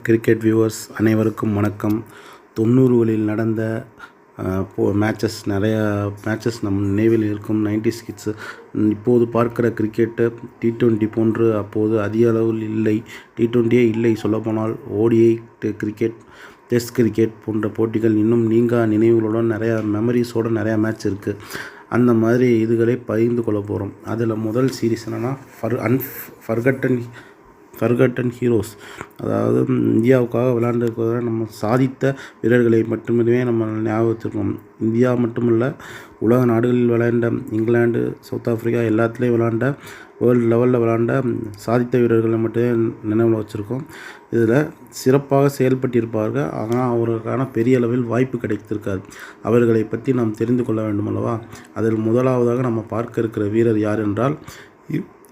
Cricket viewers அனைவருக்கும் வணக்கம். 90களில் நடந்த நிறையா மேட்சஸ் நம் நினைவில் இருக்கும். 90s கிட்ஸு இப்போது பார்க்கிற கிரிக்கெட்டு T20 போன்று அப்போது அதிக அளவில் இல்லை. T20யே இல்லை சொல்லப்போனால். ODI கிரிக்கெட், டெஸ்ட் கிரிக்கெட் போன்ற போட்டிகள் இன்னும் நீங்கா நினைவுகளுடன் நிறையா மெமரிஸோடு நிறையா மேட்ச் இருக்குது. அந்த மாதிரி இதுகளை பகிர்ந்து கொள்ள போகிறோம். அதில் முதல் சீரீஸ் என்னென்னா ஃபர்கட்டன் ஹீரோஸ். அதாவது இந்தியாவுக்காக விளையாண்டுருக்கிறத நம்ம சாதித்த வீரர்களை மட்டுமே நம்ம ஞாபகத்திருக்கோம். இந்தியா மட்டுமல்ல, உலக நாடுகளில் விளையாண்ட இங்கிலாந்து, சவுத் ஆஃப்ரிக்கா எல்லாத்துலேயும் விளையாண்ட, வேர்ல்டு லெவலில் விளையாண்ட சாதித்த வீரர்களை மட்டுமே நினைவில் வச்சுருக்கோம். இதில் சிறப்பாக செயல்பட்டிருப்பார்கள். ஆனால் அவர்களுக்கான பெரிய அளவில் வாய்ப்பு கிடைத்திருக்காது. அவர்களை பற்றி நாம் தெரிந்து கொள்ள வேண்டும் அல்லவா? அதில் முதலாவதாக நம்ம பார்க்க இருக்கிற வீரர் யார் என்றால்,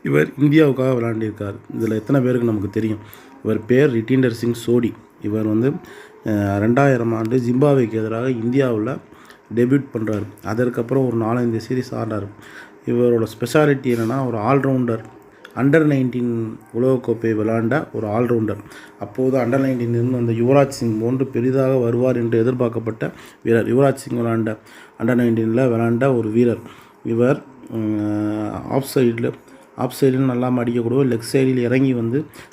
இவர் இந்தியாவுக்காக விளையாண்டிருக்கார். இதில் எத்தனை பேருக்கு நமக்கு தெரியும்? இவர் பேர் ரிட்டீண்டர் சிங் சோடி. இவர் 2000 ஆண்டு ஜிம்பாப்வேக்கு எதிராக இந்தியாவில் டெபியூட் பண்ணுறார். அதற்கப்புறம் ஒரு 4-5 சீரீஸ் ஆடுறார். இவரோட ஸ்பெஷாலிட்டி என்னென்னா, ஒரு ஆல்ரவுண்டர். Under-19 உலகக்கோப்பை விளையாண்ட ஒரு ஆல்ரவுண்டர். அப்போது Under-19 இருந்து வந்த யுவராஜ் சிங் போன்று பெரிதாக வருவார் என்று எதிர்பார்க்கப்பட்ட வீரர். யுவராஜ் சிங் Under-19 விளையாண்ட ஒரு வீரர். இவர் ஆஃப் சைடில் நல்லா அடிக்கக்கூடிய, லெக் சைடில் இறங்கி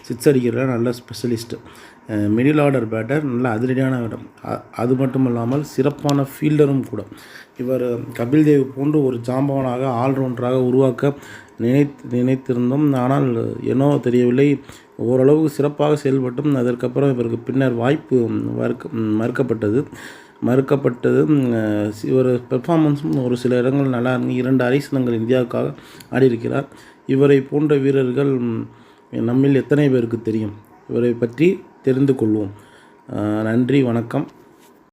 சிக்ஸ் அடிக்கிற நல்ல ஸ்பெஷலிஸ்ட்டு. மிடில் ஆர்டர் பேட்டர், நல்ல அதிரடியான இடம். அது மட்டும் இல்லாமல் சிறப்பான ஃபீல்டரும் கூட. இவர் கபில் தேவ் போன்று ஒரு ஜாம்பவனாக ஆல்ரவுண்டராக உருவாக்க நினைத்திருந்தோம். ஆனால் என்னோ தெரியவில்லை, ஓரளவுக்கு சிறப்பாக செயல்பட்டும் அதற்கப்புறம் இவருக்கு பின்னர் வாய்ப்பு மறுக்கப்பட்டது. இவர் பெர்ஃபார்மன்ஸும் ஒரு சில இடங்கள் நல்லா இருந்து 2 அரைசனங்கள் இந்தியாவுக்காக ஆடியிருக்கிறார். இவரை போன்ற வீரர்கள் நம்மில் எத்தனை பேருக்கு தெரியும்? இவரை பற்றி தெரிந்து கொள்வோம். நன்றி, வணக்கம்.